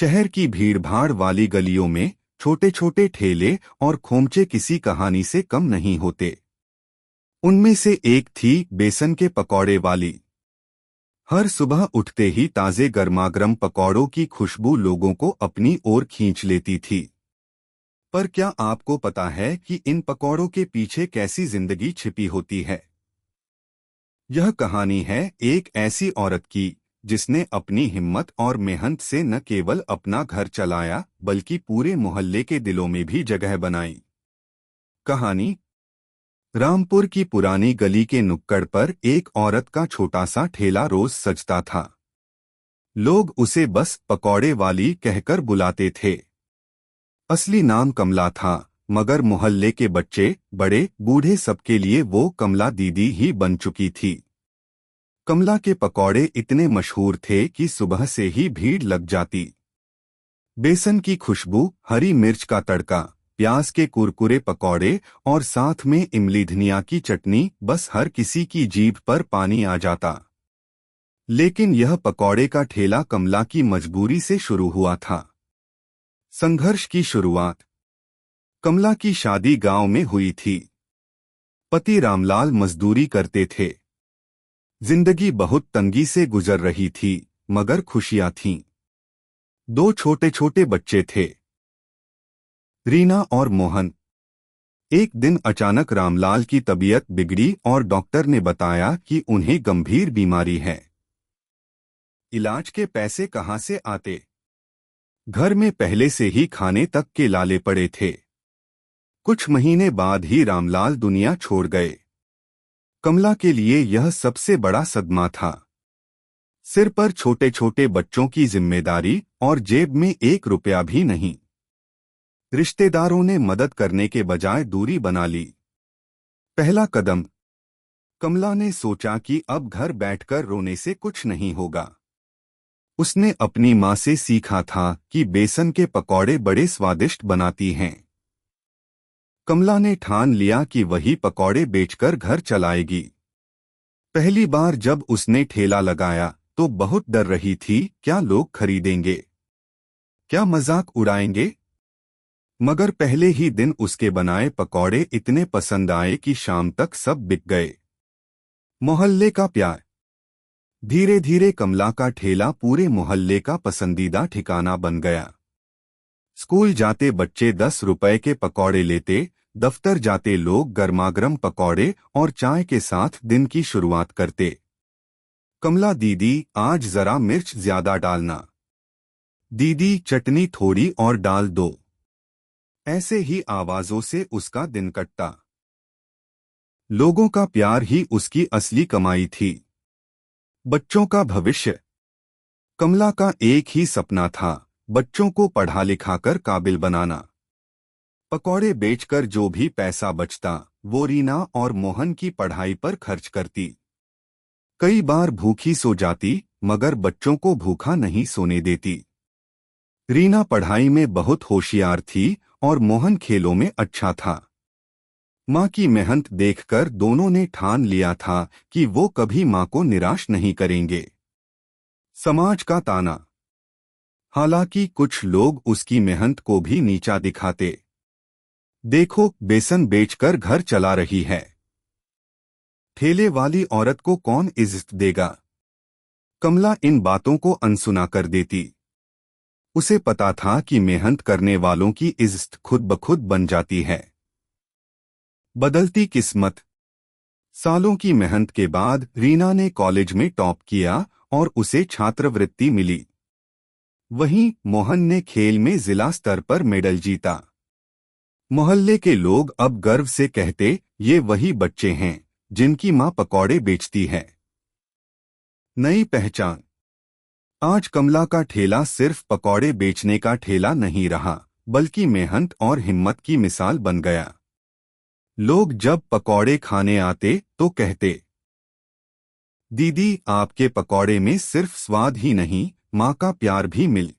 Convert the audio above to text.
शहर की भीड़भाड़ वाली गलियों में छोटे छोटे ठेले और खोमचे किसी कहानी से कम नहीं होते। उनमें से एक थी बेसन के पकौड़े वाली। हर सुबह उठते ही ताजे गर्मागर्म पकौड़ों की खुशबू लोगों को अपनी ओर खींच लेती थी। पर क्या आपको पता है कि इन पकौड़ों के पीछे कैसी जिंदगी छिपी होती है? यह कहानी है एक ऐसी औरत की जिसने अपनी हिम्मत और मेहनत से न केवल अपना घर चलाया बल्कि पूरे मोहल्ले के दिलों में भी जगह बनाई। कहानी। रामपुर की पुरानी गली के नुक्कड़ पर एक औरत का छोटा सा ठेला रोज सजता था। लोग उसे बस पकौड़े वाली कहकर बुलाते थे। असली नाम कमला था, मगर मोहल्ले के बच्चे बड़े बूढ़े सबके लिए वो कमला दीदी ही बन चुकी थी। कमला के पकौड़े इतने मशहूर थे कि सुबह से ही भीड़ लग जाती। बेसन की खुशबू, हरी मिर्च का तड़का, प्याज के कुरकुरे पकौड़े और साथ में इमली धनिया की चटनी, बस हर किसी की जीभ पर पानी आ जाता। लेकिन यह पकौड़े का ठेला कमला की मजबूरी से शुरू हुआ था। संघर्ष की शुरुआत। कमला की शादी गांव में हुई थी। पति रामलाल मजदूरी करते थे। जिंदगी बहुत तंगी से गुजर रही थी, मगर खुशियां थीं। दो छोटे छोटे बच्चे थे, रीना और मोहन। एक दिन अचानक रामलाल की तबीयत बिगड़ी और डॉक्टर ने बताया कि उन्हें गंभीर बीमारी है। इलाज के पैसे कहां से आते? घर में पहले से ही खाने तक के लाले पड़े थे। कुछ महीने बाद ही रामलाल दुनिया छोड़ गए। कमला के लिए यह सबसे बड़ा सदमा था। सिर पर छोटे छोटे बच्चों की जिम्मेदारी और जेब में 1 रुपया भी नहीं। रिश्तेदारों ने मदद करने के बजाय दूरी बना ली। पहला कदम। कमला ने सोचा कि अब घर बैठकर रोने से कुछ नहीं होगा। उसने अपनी माँ से सीखा था कि बेसन के पकौड़े बड़े स्वादिष्ट बनाती हैं। कमला ने ठान लिया कि वही पकौड़े बेचकर घर चलाएगी। पहली बार जब उसने ठेला लगाया तो बहुत डर रही थी, क्या लोग खरीदेंगे, क्या मजाक उड़ाएंगे। मगर पहले ही दिन उसके बनाए पकौड़े इतने पसंद आए कि शाम तक सब बिक गए। मोहल्ले का प्यार। धीरे धीरे कमला का ठेला पूरे मोहल्ले का पसंदीदा ठिकाना बन गया। स्कूल जाते बच्चे 10 रुपए के पकौड़े लेते, दफ्तर जाते लोग गर्मागर्म पकौड़े और चाय के साथ दिन की शुरुआत करते। कमला दीदी, आज जरा मिर्च ज्यादा डालना। दीदी, चटनी थोड़ी और डाल दो। ऐसे ही आवाजों से उसका दिन कटता। लोगों का प्यार ही उसकी असली कमाई थी। बच्चों का भविष्य। कमला का एक ही सपना था, बच्चों को पढ़ा लिखाकर काबिल बनाना। पकौड़े बेचकर जो भी पैसा बचता वो रीना और मोहन की पढ़ाई पर खर्च करती। कई बार भूखी सो जाती, मगर बच्चों को भूखा नहीं सोने देती। रीना पढ़ाई में बहुत होशियार थी और मोहन खेलों में अच्छा था। माँ की मेहनत देखकर दोनों ने ठान लिया था कि वो कभी माँ को निराश नहीं करेंगे। समाज का ताना। हालांकि कुछ लोग उसकी मेहनत को भी नीचा दिखाते। देखो, बेसन बेचकर घर चला रही है, ठेले वाली औरत को कौन इज्जत देगा। कमला इन बातों को अनसुना कर देती। उसे पता था कि मेहनत करने वालों की इज्जत खुद ब खुद बन जाती है। बदलती किस्मत। सालों की मेहनत के बाद रीना ने कॉलेज में टॉप किया और उसे छात्रवृत्ति मिली। वहीं मोहन ने खेल में जिला स्तर पर मेडल जीता। मोहल्ले के लोग अब गर्व से कहते, ये वही बच्चे हैं जिनकी माँ पकौड़े बेचती है। नई पहचान। आज कमला का ठेला सिर्फ पकौड़े बेचने का ठेला नहीं रहा, बल्कि मेहनत और हिम्मत की मिसाल बन गया। लोग जब पकौड़े खाने आते तो कहते, दीदी, आपके पकौड़े में सिर्फ स्वाद ही नहीं, माँ का प्यार भी मिल।